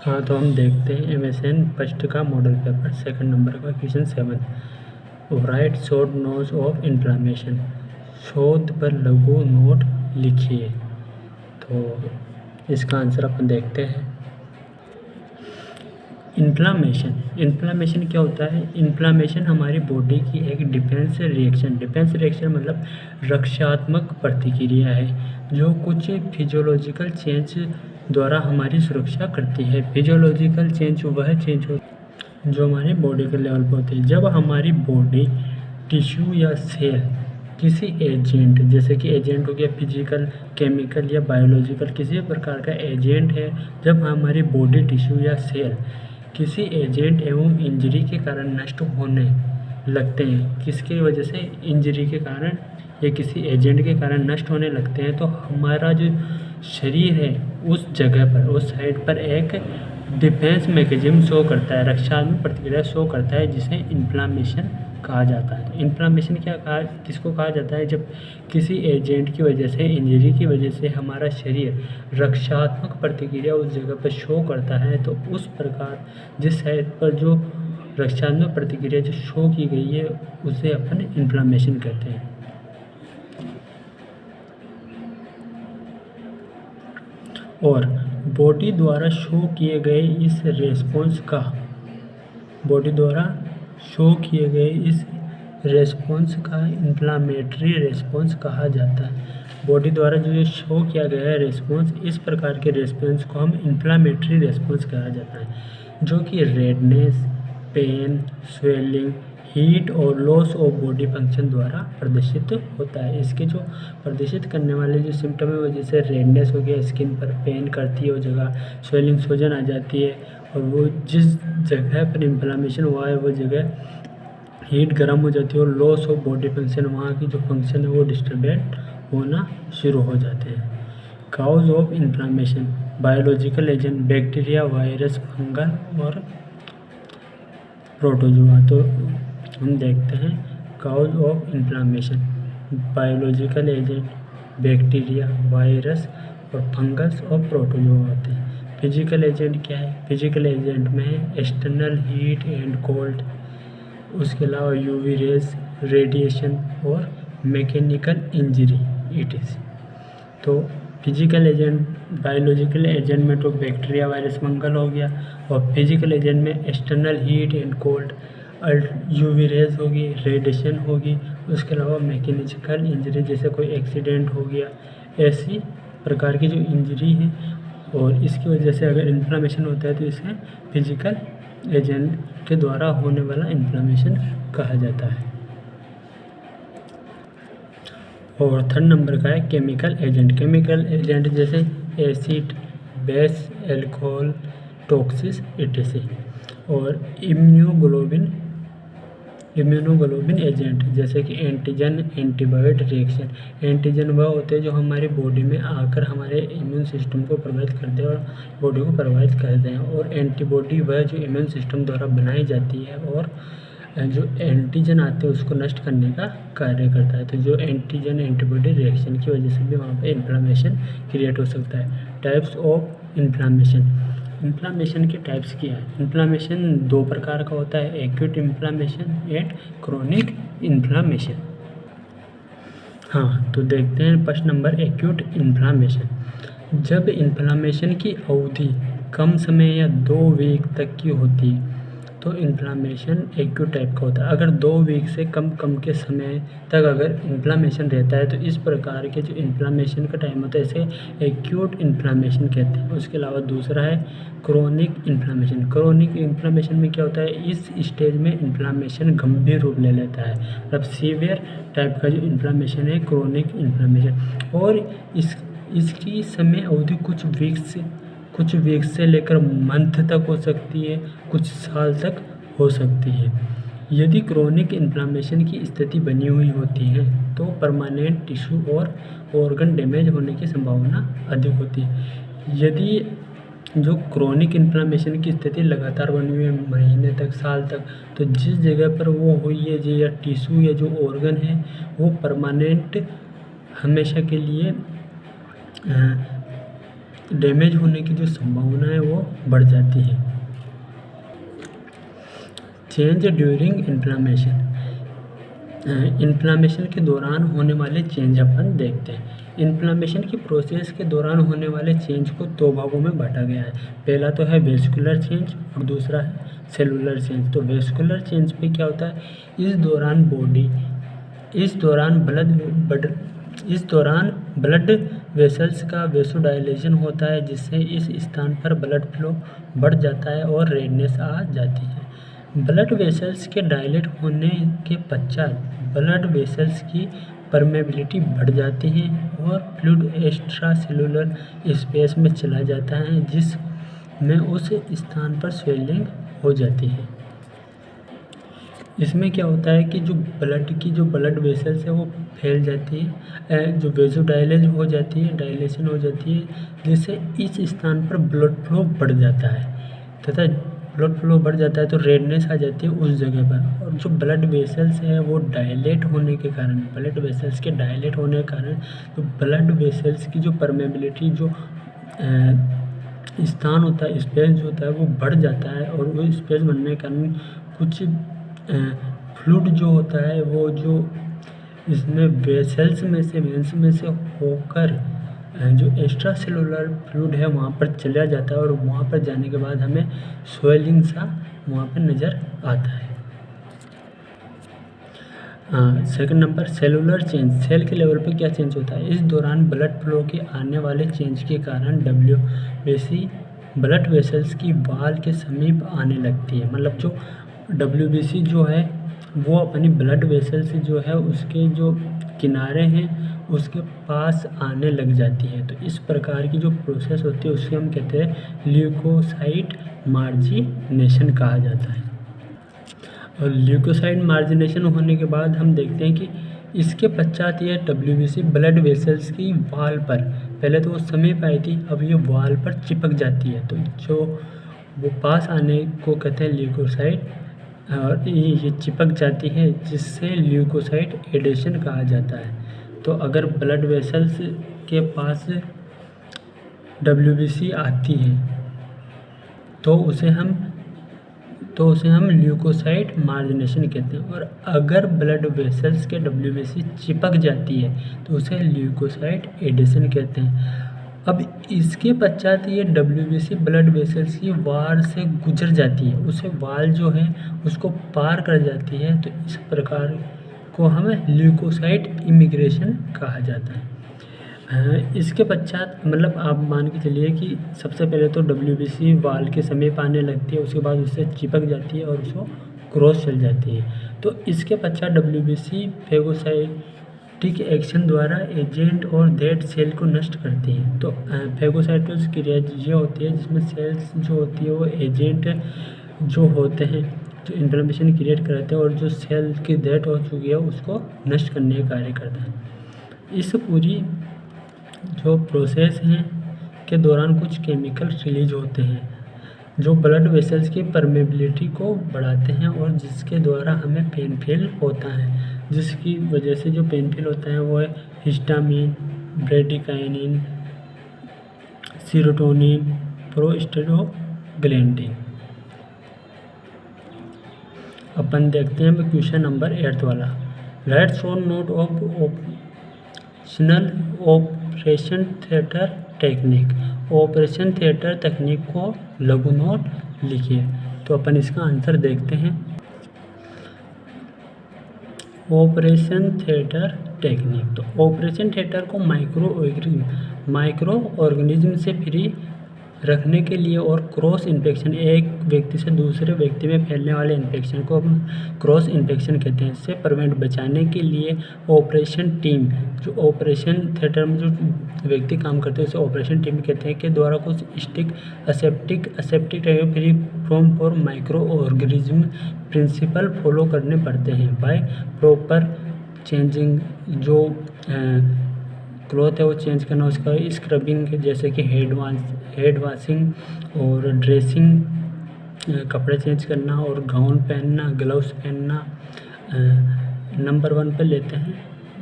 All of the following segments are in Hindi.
हाँ, तो हम देखते हैं MSN फर्स्ट का मॉडल पेपर सेकंड नंबर का question 7। Right short notes of inflammation, शोध पर लघु नोट लिखिए। तो इसका आंसर अपन देखते हैं। इन्फ्लामेशन क्या होता है? इन्फ्लामेशन हमारी बॉडी की एक डिफेंस रिएक्शन मतलब रक्षात्मक प्रतिक्रिया है जो कुछ फिजियोलॉजिकल चेंज द्वारा हमारी सुरक्षा करती है। फिजियोलॉजिकल चेंज वह चेंज हो जो हमारी बॉडी के लेवल पर होती है। जब हमारी बॉडी टिश्यू या सेल किसी एजेंट, जैसे कि एजेंट हो गया फिजिकल, केमिकल या बायोलॉजिकल, किसी प्रकार का एजेंट है, जब हमारी बॉडी टिश्यू या सेल किसी एजेंट एवं इंजरी के कारण नष्ट होने लगते हैं, किसकी वजह से? इंजरी के कारण या किसी एजेंट के कारण नष्ट होने लगते हैं, तो हमारा जो शरीर है उस जगह पर, उस साइड पर एक डिफेंस मैकेनिज्म शो करता है, रक्षात्मक प्रतिक्रिया शो करता है, जिसे इन्फ्लामेशन कहा जाता है। इन्फ्लामेशन किसको कहा जाता है? जब किसी एजेंट की वजह से, इंजरी की वजह से हमारा शरीर रक्षात्मक प्रतिक्रिया उस जगह पर शो करता है, तो उस प्रकार जिस साइड पर जो रक्षात्मक प्रतिक्रिया जो शो की गई है उसे अपन इन्फ्लामेशन कहते हैं। और बॉडी द्वारा शो किए गए इस रेस्पॉन्स का इन्फ्लामेटरी रेस्पॉन्स कहा जाता है। बॉडी द्वारा जो ये शो किया गया है रेस्पॉन्स, इस प्रकार के रेस्पॉन्स को हम इन्फ्लामेटरी रेस्पॉन्स कहा जाता है, जो कि रेडनेस, पेन, स्वेलिंग, हीट और लॉस ऑफ बॉडी फंक्शन द्वारा प्रदर्शित होता है। इसके जो प्रदर्शित करने वाले जो सिम्टम है वो जैसे रेडनेस हो गया, स्किन पर पेन करती है वो जगह, स्वेलिंग, सूजन आ जाती है, और वो जिस जगह पर इन्फ्लामेशन हुआ है वो जगह हीट गर्म हो जाती है, और लॉस ऑफ बॉडी फंक्शन, वहाँ की जो फंक्शन है वो डिस्टर्बेंट होना शुरू हो जाते हैं। Cause of inflammation, biological agent, bacteria, virus, fungal और प्रोटोजोआ। तो हम देखते हैं cause of inflammation, biological agent, bacteria, virus और फंगस और प्रोटोजोआ होते हैं। फिजिकल एजेंट क्या है? फिजिकल एजेंट में एक्सटर्नल हीट एंड कोल्ड, उसके अलावा यूवी रेज, रेडिएशन और मैकेनिकल इंजरी इट। तो फिजिकल एजेंट, बायोलॉजिकल एजेंट में तो बैक्टीरिया, वायरस, फंगल हो गया, और फिजिकल एजेंट में external heat and cold, UV rays होगी, रेडिएशन होगी, उसके अलावा मैकेनिकल इंजरी, जैसे कोई एक्सीडेंट हो गया, ऐसी प्रकार की जो इंजरी है, और इसकी वजह से अगर इन्फ्लामेशन होता है तो इसे फिजिकल एजेंट के द्वारा होने वाला इन्फ्लामेशन कहा जाता है। और थर्ड नंबर का है केमिकल एजेंट जैसे एसिड, बेस, एल्कोहल, टॉक्सिस इत्यादि। और इम्यूनोग्लोबिन एजेंट जैसे कि एंटीजन, एंटीबॉडी रिएक्शन। एंटीजन वह होते हैं जो हमारी बॉडी में आकर हमारे इम्यून सिस्टम को प्रभावित करते हैं और बॉडी को प्रभावित करते हैं, और एंटीबॉडी वह जो इम्यून सिस्टम द्वारा बनाई जाती है और जो एंटीजन आते हैं उसको नष्ट करने का कार्य करता है। तो जो एंटीजन एंटीबॉडी रिएक्शन की वजह से भी वहाँ पे इन्फ्लामेशन क्रिएट हो सकता है। टाइप्स ऑफ इन्फ्लामेशन के टाइप्स क्या है? इन्फ्लामेशन दो प्रकार का होता है, acute inflammation and chronic inflammation. हाँ, तो देखते हैं फर्स्ट नंबर एक्यूट इन्फ्लामेशन। जब इन्फ्लामेशन की अवधि कम समय या 2 वीक तक की होती है तो इन्फ्लामेशन एक्यूट टाइप का होता है। अगर 2 वीक से कम के समय तक अगर इन्फ्लामेशन रहता है तो इस प्रकार के जो इन्फ्लामेशन का टाइम होता है इसे एक्यूट इन्फ्लामेशन कहते हैं। उसके अलावा दूसरा है क्रोनिक इन्फ्लामेशन में क्या होता है? इस स्टेज में इन्फ्लामेशन गंभीर रूप ले लेता है, मतलब सीवियर टाइप का जो इन्फ्लामेशन है क्रोनिक इन्फ्लामेशन, और इसकी समय अवधि कुछ वीक्स से लेकर मंथ तक हो सकती है, कुछ साल तक हो सकती है। यदि क्रोनिक इन्फ्लामेशन की स्थिति बनी हुई होती है तो परमानेंट टिश्यू और ऑर्गन डैमेज होने की संभावना अधिक होती है। यदि जो क्रोनिक इन्फ्लामेशन की स्थिति लगातार बनी हुई है महीने तक, साल तक, तो जिस जगह पर वो हुई है जो या टिश्यू या जो ऑर्गन है वो परमानेंट हमेशा के लिए डैमेज होने की जो संभावना है वो बढ़ जाती है। चेंज ड्यूरिंग इन्फ्लामेशन, इन्फ्लामेशन के दौरान होने वाले चेंज अपन देखते हैं। इन्फ्लामेशन की प्रोसेस के दौरान होने वाले चेंज को दो भागों में बांटा गया है। पहला तो है वेस्कुलर चेंज और दूसरा है सेलुलर चेंज। तो वेस्कुलर चेंज पे क्या होता है, इस दौरान ब्लड वेसल्स का वेसोडाइलेशन होता है, जिससे इस स्थान पर ब्लड फ्लो बढ़ जाता है और रेडनेस आ जाती है। ब्लड वेसल्स के डायलेट होने के पश्चात ब्लड वेसल्स की परमेबिलिटी बढ़ जाती है और फ्लूइड एक्स्ट्रा सेलुलर स्पेस में चला जाता है, जिसमें उस स्थान पर स्वेलिंग हो जाती है। इसमें क्या होता है कि जो ब्लड वेसल्स है वो फैल जाती है, जो वेसोडाइलेशन हो जाती है, जिससे इस स्थान पर ब्लड फ्लो बढ़ जाता है तथा ब्लड फ्लो बढ़ जाता है तो रेडनेस आ जाती है उस जगह पर। और जो ब्लड वेसल्स है वो डायलेट होने के कारण, ब्लड वेसल्स के डायलेट होने के कारण तो ब्लड वेसल्स की जो परमेबिलिटी, जो स्थान होता है, स्पेस जो होता है वो बढ़ जाता है। और वो स्पेस बढ़ने के कारण कुछ फ्लूइड जो होता है वो जो इसमें वेसल्स में से वेंस में से होकर जो एक्स्ट्रा सेलुलर फ्लूइड है वहाँ पर चला जाता है और वहाँ पर जाने के बाद हमें स्वेलिंग सा वहाँ पर नज़र आता है। Second number cellular change, cell के लेवल पे क्या चेंज होता है। इस दौरान ब्लड फ्लो के आने वाले चेंज के कारण WBC ब्लड वेसल्स की वाल के समीप आने लगती है। मतलब जो WBC जो है वो अपनी ब्लड वेसल्स जो है उसके जो किनारे हैं उसके पास आने लग जाती है। तो इस प्रकार की जो प्रोसेस होती है उससे हम कहते हैं ल्यूकोसाइट मार्जिनेशन कहा जाता है। और ल्यूकोसाइट मार्जिनेशन होने के बाद हम देखते हैं कि इसके पश्चात ये WBC ब्लड वेसल्स की वाल पर, पहले तो वो समीप आई थी, अब ये वाल पर चिपक जाती है। तो जो वो पास आने को कहते हैं ल्यूकोसाइट, और ये चिपक जाती है जिससे ल्यूकोसाइट एडेशन कहा जाता है। तो अगर ब्लड वेसल्स के पास WBC आती है तो उसे हम ल्यूकोसाइट मार्जिनेशन कहते हैं। और अगर ब्लड वेसल्स के WBC चिपक जाती है तो उसे ल्यूकोसाइट एडिशन कहते हैं। अब इसके पश्चात ये WBC ब्लड वेसल्स की वाल से गुजर जाती है, उसे वाल जो है उसको पार कर जाती है। तो इस प्रकार को हमें ल्यूकोसाइट इमिग्रेशन कहा जाता है। इसके पश्चात मतलब आप मान के चलिए कि सबसे पहले तो WBC वाल के समीप आने लगती है, उसके बाद उससे चिपक जाती है और उसको क्रॉस चल जाती है। तो इसके पश्चात WBC फेगोसाइटिक एक्शन द्वारा एजेंट और डेड सेल को नष्ट करती है। तो फेगोसाइटोसिस क्रिया ये होती है जिसमें सेल्स जो होती है वो एजेंट जो होते हैं जो इन्फ्लेमेशन क्रिएट कराते हैं और जो सेल की डेथ हो चुकी है उसको नष्ट करने का कार्य करता है। इस पूरी जो प्रोसेस हैं के दौरान कुछ केमिकल रिलीज होते हैं जो ब्लड वेसल्स की परमेबिलिटी को बढ़ाते हैं और जिसके द्वारा हमें पेन फील होता है, जिसकी वजह से जो पेन फील होता है वो है हिस्टामिन, ब्रेडिकाइनिन, सीरोटोनिन, प्रोस्टेग्लैंडिन। अपन देखते हैं क्वेश्चन नंबर 8 वाला, right short note of optional operation theatre technique. Operation theatre तकनीक को लघु नोट लिखिए। तो अपन इसका आंसर देखते हैं। ऑपरेशन थिएटर टेक्निक, तो ऑपरेशन थिएटर को माइक्रो ऑर्गेनिज्म से फ्री रखने के लिए और क्रॉस इन्फेक्शन, एक व्यक्ति से दूसरे व्यक्ति में फैलने वाले इन्फेक्शन को हम क्रॉस इन्फेक्शन कहते हैं, इससे प्रिवेंट बचाने के लिए ऑपरेशन टीम, जो ऑपरेशन थिएटर में जो व्यक्ति काम करते हैं उसे ऑपरेशन टीम कहते हैं, के द्वारा कुछ stick aseptic free from for micro organism principle follow करने पड़ते हैं। बाय प्रॉपर चेंजिंग, जो क्लॉथ है वो चेंज करना, उसका स्क्रबिंग जैसे कि हेड वाशिंग और ड्रेसिंग, कपड़े चेंज करना और गाउन पहनना, ग्लव्स पहनना। नंबर 1 पे लेते हैं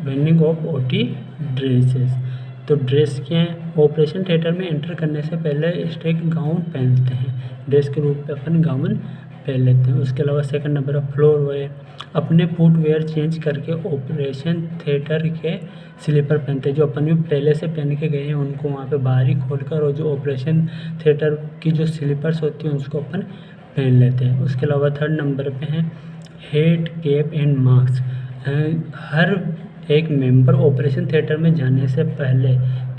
वेंडिंग ऑफ OT ड्रेसेस। तो ड्रेस क्या है, ऑपरेशन थिएटर में एंटर करने से पहले एक गाउन पहनते हैं, ड्रेस के रूप में अपन गाउन पहन लेते हैं। उसके अलावा सेकंड नंबर है फ्लोर वेयर, अपने फुटवेयर चेंज करके ऑपरेशन थिएटर के स्लीपर पहनते हैं। जो अपन भी पहले से पहन के गए हैं उनको वहाँ पे बाहर ही खोलकर, और जो ऑपरेशन थिएटर की जो स्लीपर्स होती हैं उसको अपन पहन लेते हैं। उसके अलावा थर्ड नंबर पे है हेड कैप एंड मास्क, हर एक मेंबर ऑपरेशन थिएटर में जाने से पहले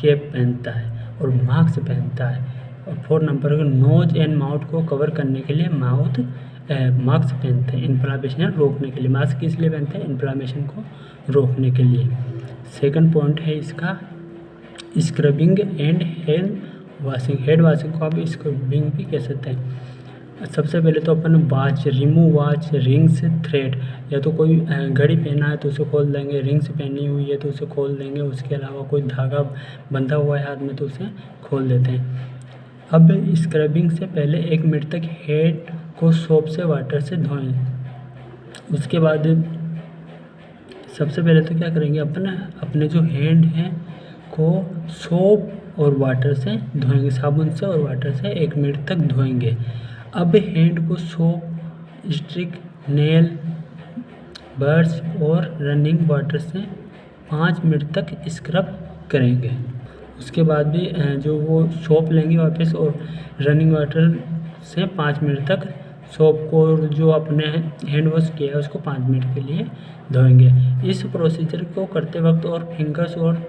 कैप पहनता है और मास्क पहनता है। और फोर्थ नंबर पर नोज एंड माउथ को कवर करने के लिए मास्क पहनते हैं, इन्फ्लामेशन रोकने के लिए। मास्क इसलिए पहनते हैं, इन्फ्लामेशन को रोकने के लिए। सेकंड पॉइंट है इसका scrubbing and head washing. Head washing को आप स्क्रबिंग भी कह सकते हैं। सबसे पहले तो अपन watch, remove watch, rings, thread, या तो कोई घड़ी पहना है तो उसे खोल देंगे, रिंग्स पहनी हुई है तो उसे खोल देंगे। उसके अलावा कोई धागा बंधा हुआ है हाथ में तो उसे खोल देते हैं। अब स्क्रबिंग से पहले 1 मिनट तक हेड को सोप से वाटर से धोएं। उसके बाद सबसे पहले तो क्या करेंगे, अपन अपने जो हैंड हैं को सोप और वाटर से धोएंगे, साबुन से और वाटर से 1 मिनट तक धोएंगे। अब हैंड को सोप, स्टिक, नेल, ब्रश और रनिंग वाटर से 5 मिनट तक स्क्रब करेंगे। उसके बाद भी जो वो सोप लेंगे वापस और रनिंग वाटर से 5 मिनट तक सोप को, और जो अपने हैंड वॉश किया है उसको 5 मिनट के लिए धोएंगे। इस प्रोसीजर को करते वक्त और फिंगर्स और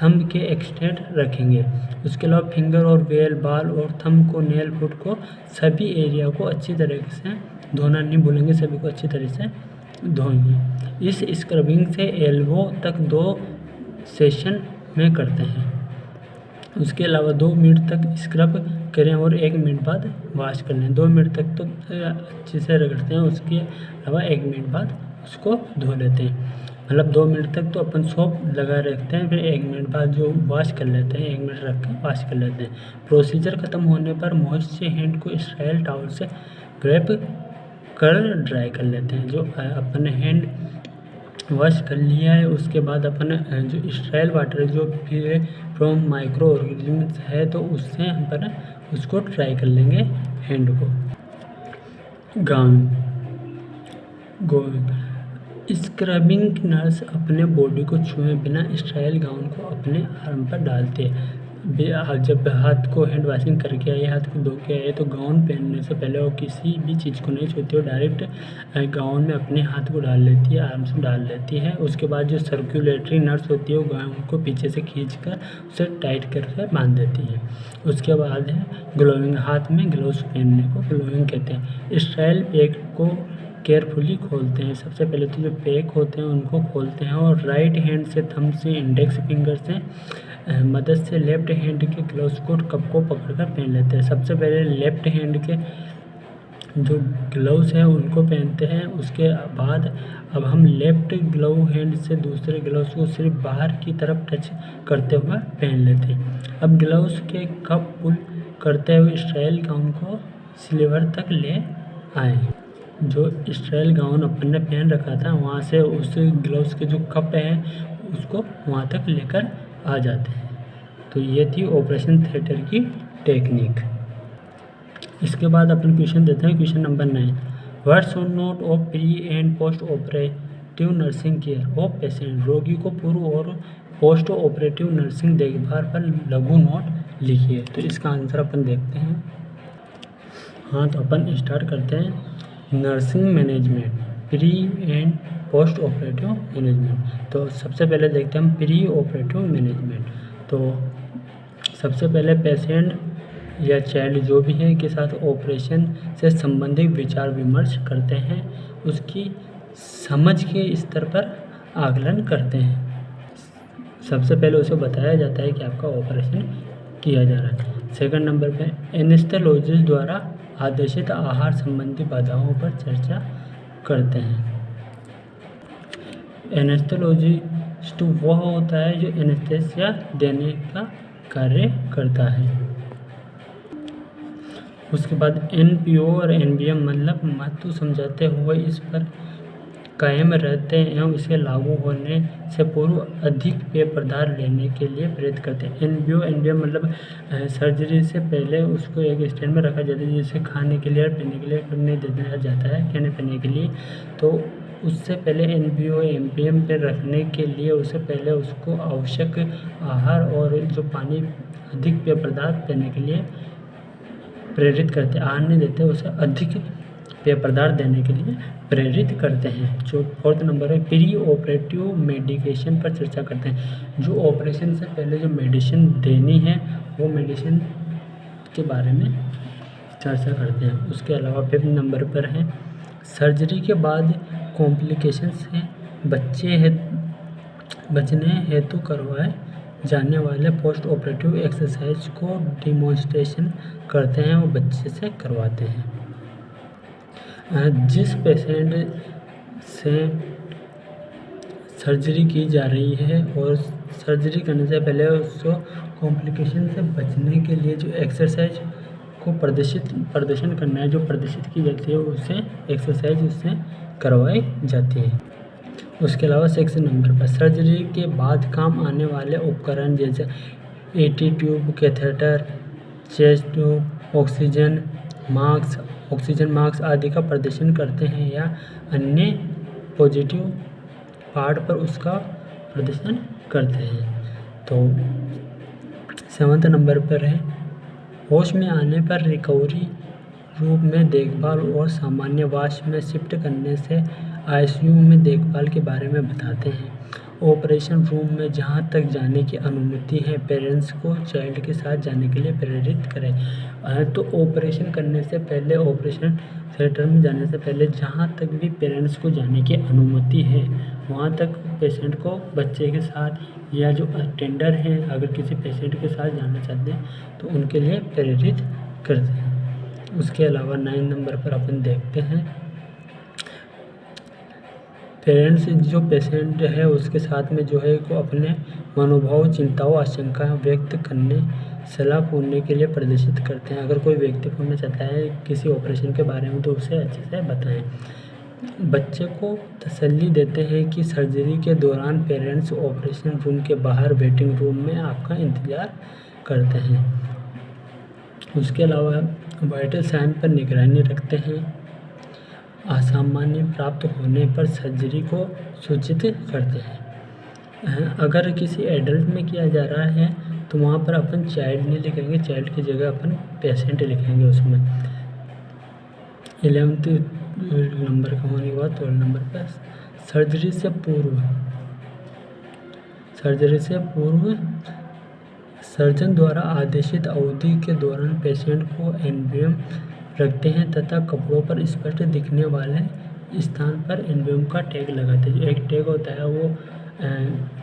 थंब के एक्सटेंड रखेंगे। उसके अलावा फिंगर और वेल, बाल और थंब को, नेल, फुट को, सभी एरिया को अच्छी तरीके से धोना नहीं भूलेंगे, सभी को अच्छी तरह से धोएंगे। इस स्क्रबिंग से एल्बो तक 2 सेशन में करते हैं। उसके अलावा 2 मिनट तक स्क्रब करें और 1 मिनट बाद वॉश कर लें। 2 मिनट तक तो अच्छे से रगड़ते हैं, उसके अलावा 1 मिनट बाद उसको धो लेते हैं। मतलब 2 मिनट तक तो अपन सोप लगा रखते हैं, फिर 1 मिनट बाद जो वॉश कर लेते हैं, 1 मिनट रख कर वॉश कर लेते हैं। प्रोसीजर ख़त्म होने पर मॉइस्ट से हैंड को स्टाइल टॉवल से ग्रैब कर ड्राई कर लेते हैं। जो अपन हैंड वॉश कर लिया है उसके बाद अपन जो स्टाइल वाटर जो फिर फ्रॉम माइक्रो ऑर्गेनिज्म्स है तो उससे अपन उसको ड्राई कर लेंगे हैंड को। गाउन स्क्रबिंग नर्स अपने बॉडी को छुए बिना स्टाइल गाउन को अपने आर्म पर डालते हैं। जब हाथ को हैंड वॉशिंग करके आए, हाथ को धो के आए तो गाउन पहनने से पहले वो किसी भी चीज़ को नहीं छूती, वो डायरेक्ट गाउन में अपने हाथ को डाल लेती है, आर्म से डाल लेती है। उसके बाद जो सर्कुलेटरी नर्स होती है वो गाउन को पीछे से खींचकर उसे टाइट करके बांध देती है। उसके बाद है ग्लोविंग, हाथ में ग्लव्स पहनने को ग्लोविंग कहते हैं। स्टाइल पैक को केयरफुली खोलते हैं। सबसे पहले तो जो पैक होते हैं उनको खोलते हैं और राइट हैंड से, थंब से, इंडेक्स फिंगर से मदद से लेफ्ट हैंड के ग्लव्स को कप को पकड़कर पहन लेते हैं। सबसे पहले लेफ्ट हैंड के जो ग्लव्स हैं उनको पहनते हैं। उसके बाद अब हम लेफ्ट ग्लव हैंड से दूसरे ग्लव्स को सिर्फ बाहर की तरफ टच करते हुए पहन लेते हैं। अब ग्लव्स के कप पुल करते हुए स्टाइल गाउन को स्लीवर तक ले आए। जो स्टाइल गाउन अपन ने पहन रखा था वहाँ से उस ग्लव्स के जो कप हैं उसको वहाँ तक लेकर आ जाते हैं। तो ये थी ऑपरेशन थिएटर की टेक्निक। इसके बाद अपन क्वेश्चन देते हैं, question number 9। What's note of pre and post operative nursing care of patient. रोगी को पूर्व और पोस्ट ऑपरेटिव नर्सिंग देखभाल पर लघु नोट लिखिए। तो इसका आंसर अपन देखते हैं। हाँ, तो अपन स्टार्ट करते हैं। Nursing management, pre and post operative management. तो सबसे पहले देखते हैं हम प्री ऑपरेटिव मैनेजमेंट। तो सबसे पहले पेशेंट या चाइल्ड जो भी है के साथ ऑपरेशन से संबंधित विचार विमर्श करते हैं, उसकी समझ के स्तर पर आकलन करते हैं। सबसे पहले उसे बताया जाता है कि आपका ऑपरेशन किया जा रहा है। सेकंड नंबर पे एनेस्थेसियोलॉजिस्ट द्वारा आदेशित आहार संबंधी बाधाओं पर चर्चा करते हैं। एनेस्थेसियोलॉजिस्ट वह होता है जो एनेस्थेसिया देने का कार्य करता है। उसके बाद NPO और NBM मतलब महत्व समझाते हुए इस पर कायम रहते हैं एवं इसे लागू होने से पूर्व अधिक पेय पदार्थ लेने के लिए प्रेरित करते हैं। एनबीओ मतलब सर्जरी से पहले उसको एक स्टैंड में रखा जाता है, जिसे खाने के लिए और पीने के लिए नहीं दे दिया जाता है, खाने पीने के लिए। तो उससे पहले एनबीओ एमपीएम पे रखने के लिए उससे पहले उसको आवश्यक आहार और जो पानी अधिक पेय पदार्थ देने के लिए प्रेरित करते हैं। आहार नहीं देते, उसे अधिक पेय पदार्थ देने के लिए प्रेरित करते हैं। जो 4th नंबर है, प्री ऑपरेटिव मेडिकेशन पर चर्चा करते हैं। जो ऑपरेशन से पहले जो मेडिसिन देनी है वो मेडिसिन के बारे में चर्चा करते हैं। उसके अलावा 5th नंबर पर है, सर्जरी के बाद कॉम्प्लिकेशंस हैं बचने हेतु करवाए जाने वाले पोस्ट ऑपरेटिव एक्सरसाइज को डिमॉन्स्ट्रेशन करते हैं, वो बच्चे से करवाते हैं। जिस पेशेंट से सर्जरी की जा रही है और सर्जरी करने से पहले उसको कॉम्प्लिकेशन से बचने के लिए जो एक्सरसाइज को प्रदर्शन करना है, जो प्रदर्शित की जाती है, उससे एक्सरसाइज उससे करवाई जाती है। उसके अलावा 6 नंबर पर सर्जरी के बाद काम आने वाले उपकरण जैसे eighty tube, catheter, chest tube, oxygen mask आदि का प्रदर्शन करते हैं या अन्य पॉजिटिव पार्ट पर उसका प्रदर्शन करते हैं। तो 7th नंबर पर है, होश में आने पर रिकवरी रूप में देखभाल और सामान्य वास में शिफ्ट करने से आईसीयू में देखभाल के बारे में बताते हैं। ऑपरेशन रूम में जहां तक जाने की अनुमति है, पेरेंट्स को चाइल्ड के साथ जाने के लिए प्रेरित करें। तो ऑपरेशन करने से पहले, ऑपरेशन थिएटर में जाने से पहले जहां तक भी पेरेंट्स को जाने की अनुमति है, वहां तक पेशेंट को बच्चे के साथ या जो अटेंडर हैं अगर किसी पेशेंट के साथ जाना चाहते हैं तो उनके लिए प्रेरित करते हैं। उसके अलावा 9 नंबर पर अपन देखते हैं, पेरेंट्स जो पेशेंट है उसके साथ में जो है को अपने मनोभाव, चिंताओं, आशंकाएं व्यक्त करने, सलाह पूछने के लिए प्रदर्शित करते हैं। अगर कोई व्यक्ति पूछना चाहता है किसी ऑपरेशन के बारे में तो उसे अच्छे से बताएं। बच्चे को तसल्ली देते हैं कि सर्जरी के दौरान पेरेंट्स ऑपरेशन रूम के बाहर वेटिंग रूम में आपका इंतज़ार करते हैं। उसके अलावा वाइटल साइन पर निगरानी रखते हैं। असामान्य प्राप्त होने पर सर्जरी को सूचित करते हैं। अगर किसी एडल्ट में किया जा रहा है तो वहाँ पर अपन चाइल्ड नहीं लिखेंगे, चाइल्ड की जगह अपन पेशेंट लिखेंगे उसमें। 11th नंबर का होने के बाद 12 नंबर पर सर्जरी से पूर्व सर्जन द्वारा आदेशित अवधि के दौरान पेशेंट को एनबीएम रखते हैं तथा कपड़ों पर स्पष्ट दिखने वाले स्थान पर एनबीएम का टैग लगाते हैं। जो एक टैग होता है वो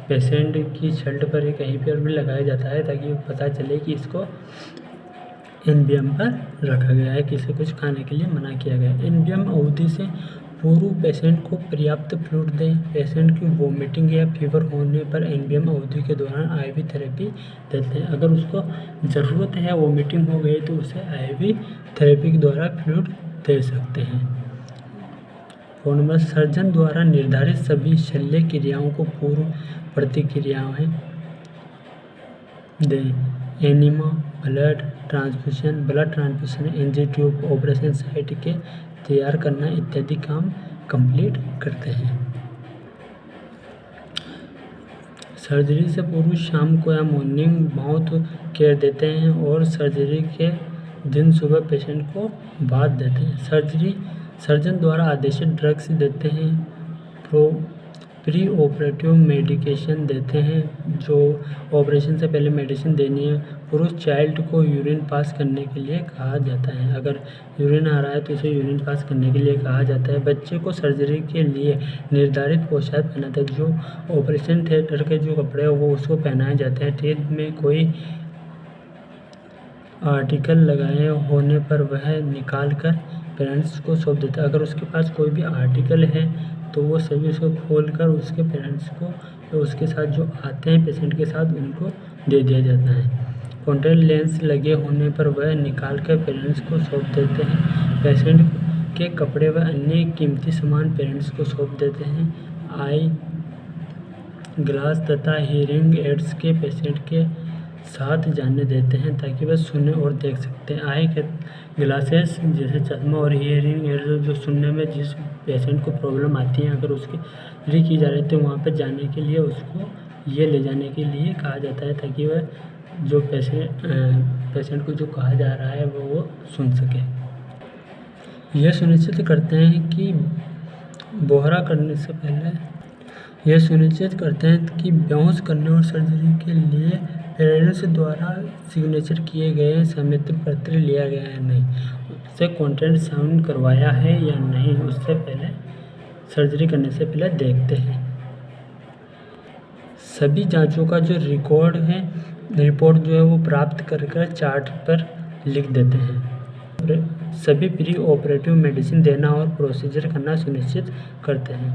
पेशेंट की शर्ट पर या कहीं पर भी लगाया जाता है ताकि पता चले कि इसको एनबीएम पर रखा गया है, किसी कुछ खाने के लिए मना किया गया है। एनबीएम अवधि से पूर्व पेशेंट को पर्याप्त फ्लूइड दें। पेशेंट की वोमिटिंग या फीवर होने पर एनबीएम अवधि के दौरान आईवी थेरेपी देते हैं। अगर उसको ज़रूरत है, वोमिटिंग हो गई, तो उसे आईवी थेरेपी के द्वारा फ्लूइड दे सकते हैं। 4 नंबर, सर्जन द्वारा निर्धारित सभी शल्य क्रियाओं को पूर्व प्रतिक्रियाएं दें। Enema, blood transfusion, NG tube, operation site के तैयार करना इत्यादि काम कंप्लीट करते हैं। सर्जरी से पूर्व शाम को या मॉर्निंग माउथ केयर देते हैं और सर्जरी के दिन सुबह पेशेंट को बाथ देते हैं। सर्जन द्वारा आदेशित ड्रग्स देते हैं। प्री ऑपरेटिव मेडिकेशन देते हैं। जो ऑपरेशन से पहले मेडिसिन देनी है। पुरुष चाइल्ड को यूरिन पास करने के लिए कहा जाता है। अगर यूरिन आ रहा है तो उसे यूरिन पास करने के लिए कहा जाता है। बच्चे को सर्जरी के लिए निर्धारित पोशाक पहनाता है। जो ऑपरेशन थिएटर के जो कपड़े हैं वो उसको पहनाए जाते हैं। टीथ में कोई आर्टिकल लगाए होने पर वह निकाल कर पेरेंट्स को सौंप देता है। अगर उसके पास कोई भी आर्टिकल है तो वो सभी उसको खोल कर उसके पेरेंट्स को या उसके साथ जो आते हैं पेशेंट के साथ उनको दे दिया जाता है। कॉन्टैक्ट लेंस लगे होने पर वह निकाल कर पेरेंट्स को सौंप देते हैं। पेशेंट के कपड़े व अन्य कीमती सामान पेरेंट्स को सौंप देते हैं। आई ग्लास तथा हियरिंग एड्स के पेशेंट के साथ जाने देते हैं ताकि वह सुने और देख सकते हैं। आई के ग्लासेस जैसे चश्मा और हियरिंग एड्स जो सुनने में जिस पेशेंट को प्रॉब्लम आती है, अगर उसकी फ्री की जा रही है तो वहाँ पर जाने के लिए उसको ये ले जाने के लिए कहा जाता है ताकि वह जो पेशेंट को जो कहा जा रहा है वो सुन सके। यह सुनिश्चित करते हैं कि बोहरा करने से पहले यह सुनिश्चित करते हैं कि बेहोश करने और सर्जरी के लिए पेरेंट्स द्वारा सिग्नेचर किए गए समिति पत्र लिया गया है नहीं, उससे कॉन्ट्रैक्ट साइन करवाया है या नहीं, उससे पहले सर्जरी करने से पहले देखते हैं। सभी जांचों का जो रिपोर्ट जो है वो प्राप्त कर चार्ट पर लिख देते हैं। सभी प्री ऑपरेटिव मेडिसिन देना और प्रोसीजर करना सुनिश्चित करते हैं।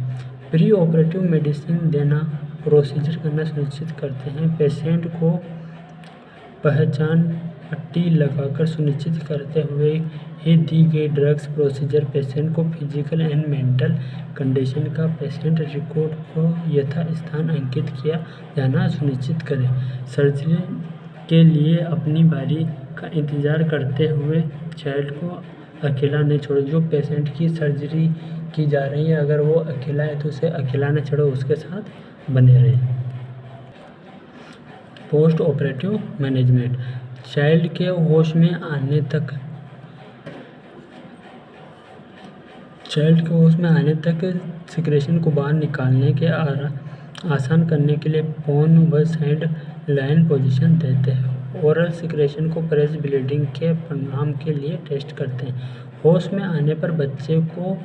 प्री ऑपरेटिव मेडिसिन देना प्रोसीजर करना सुनिश्चित करते हैं। पेशेंट को पहचान पट्टी लगाकर सुनिश्चित करते हुए ही दी गई ड्रग्स प्रोसीजर पेशेंट को फिजिकल एंड मेंटल कंडीशन का पेशेंट रिकॉर्ड को यथास्थान अंकित किया जाना सुनिश्चित करें। सर्जरी के लिए अपनी बारी का इंतजार करते हुए चाइल्ड को अकेला नहीं छोड़ो। जो पेशेंट की सर्जरी की जा रही है अगर वो अकेला है तो उसे अकेला न छोड़ो, उसके साथ बने रहे। पोस्ट ऑपरेटिव मैनेजमेंट चाइल्ड के होश में आने तक सिक्रेशन को बाहर निकालने के आसान करने के लिए पोन व साइड लाइन पोजीशन देते हैं। ओरल सिक्रेशन को प्रेस ब्लीडिंग के परिणाम के लिए टेस्ट करते हैं। होश में आने पर बच्चे को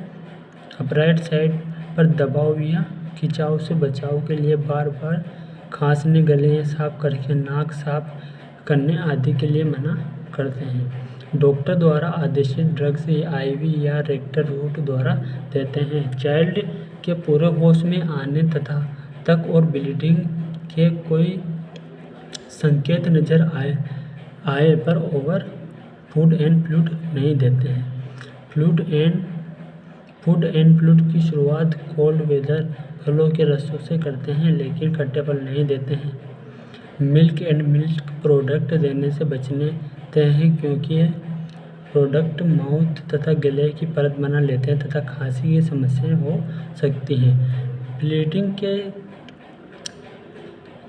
अपराइट साइड पर दबाव या खिंचाव से बचाव के लिए बार बार खांसने, गले साफ करके नाक साफ करने आदि के लिए मना करते हैं। डॉक्टर द्वारा आदेशित ड्रग्स आईवी या रेक्टल रूट द्वारा देते हैं। चाइल्ड के पूरे होश में आने तक और ब्लीडिंग के कोई संकेत नजर आए पर ओवर फूड एंड फ्लूइड नहीं देते हैं। फूड एंड फ्लूइड की शुरुआत कोल्ड वेदर फलों के रसों से करते हैं लेकिन खट्टे फल नहीं देते हैं। मिल्क एंड मिल्क प्रोडक्ट देने से बचते हैं क्योंकि ये प्रोडक्ट माउथ तथा गले की परत बना लेते हैं तथा खांसी की समस्याएं हो सकती हैं। ब्लीडिंग के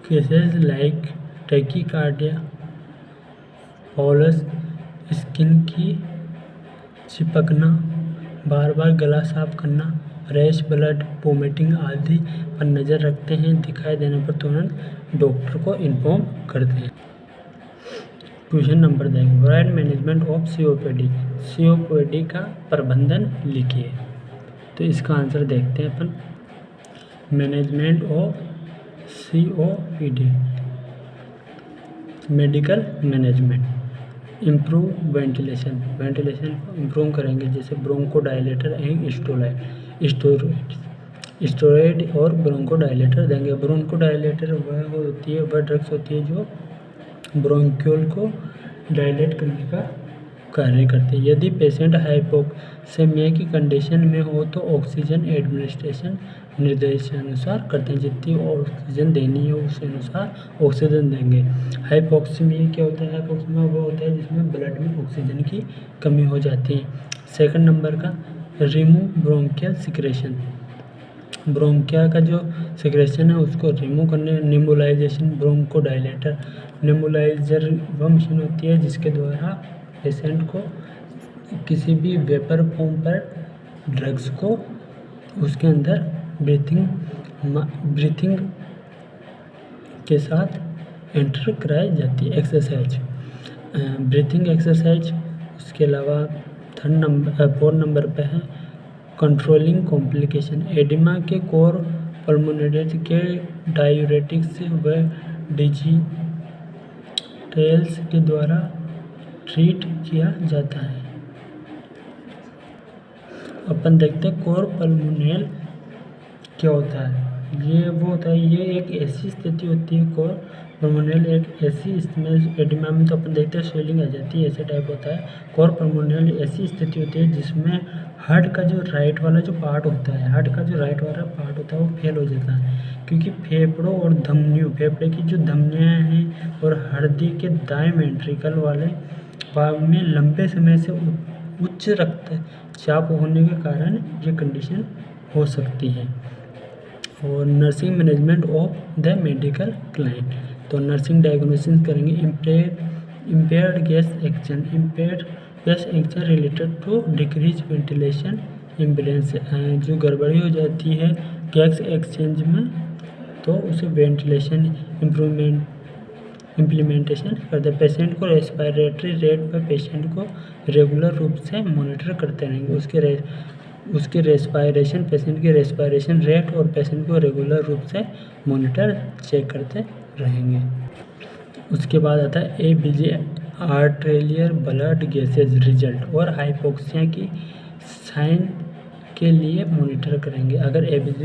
केसेस लाइक टैकीकार्डिया, पॉलस, स्किन की चिपकना, बार बार गला साफ करना, फ्रेश ब्लड, वोमिटिंग आदि पर नज़र रखते हैं। दिखाई देने पर तुरंत डॉक्टर को इन्फॉर्म करते हैं। क्वेश्चन नंबर देंगे write management of COPD. COPD का प्रबंधन लिखिए। तो इसका आंसर देखते हैं अपन। Management of COPD medical management, improve ventilation को इम्प्रूव करेंगे जैसे ब्रोंकोडायलेटर एंड स्टेरॉइड और ब्रोंकोडायलेटर देंगे। ब्रोंकोडायलेटर वह ड्रग्स होती है जो ब्रोंक्यूल को डायलेट करने का कार्य करते हैं। यदि पेशेंट हाइपोक्सेमिया की कंडीशन में हो तो ऑक्सीजन एडमिनिस्ट्रेशन निर्देशानुसार करते हैं। जितनी ऑक्सीजन देनी है उस अनुसार ऑक्सीजन देंगे। हाइपोक्सेमिया क्या होता है? हाइपोक्सेमिया वो होता है जिसमें ब्लड में ऑक्सीजन की कमी हो जाती है। सेकंड नंबर का रिमूव ब्रोंकियल सिक्रेशन, ब्रोंकिया का जो सिक्रेशन है उसको रिमूव करने। नेबुलाइजेशन, ब्रोंकोडायलेटर नेबुलाइजर वह मशीन होती है जिसके द्वारा पेशेंट को किसी भी वेपर फॉर्म पर ड्रग्स को उसके अंदर ब्रीथिंग के साथ एंटर कराई जाती है। Exercise, breathing exercise. उसके अलावा 4 नंबर पे है कंट्रोलिंग कॉम्प्लिकेशन। एडिमा के कोर पल्मोनरी के डायूरेटिक्स व डिजिटेल्स के द्वारा ट्रीट किया जाता है। अपन देखते हैं कोर पल्मोनल क्या होता है। ये वो होता है, ये एक ऐसी स्थिति होती है कोर पल्मोनल एक ऐसी इसमें एडिमा में तो अपन देखते हैं स्वेलिंग आ जाती है, ऐसे टाइप होता है। कोर पल्मोनल ऐसी स्थिति होती है जिसमें हार्ट का जो राइट वाला जो पार्ट होता है, हार्ट का जो राइट वाला पार्ट होता है वो फेल हो जाता है, क्योंकि फेफड़ों और धमनियों, फेफड़े की जो धमनियाँ हैं और हृदय के दाएं वेंट्रिकल वाले भाग में लंबे समय से उच्च रक्तचाप होने के कारण ये कंडीशन हो सकती है। और nursing management of the medical client, तो नर्सिंग डायग्नोसिस करेंगे। Impaired gas exchange related to decrease ventilation imbalance, जो गड़बड़ी हो जाती है गैस एक्सचेंज में तो उसे वेंटिलेशन इम्प्लीमेंटेशन करते हैं। पेशेंट को रेस्पिरेटरी रेट पर पेशेंट को रेगुलर रूप से मॉनिटर करते रहेंगे, उसके रेस्पिरेशन, पेशेंट की रेस्पिरेशन रेट और पेशेंट को रेगुलर रूप से मॉनिटर चेक करते रहेंगे। उसके बाद आता है ABG arterial blood gases result और हाइपोक्सिया की साइन के लिए मॉनिटर करेंगे। अगर ABG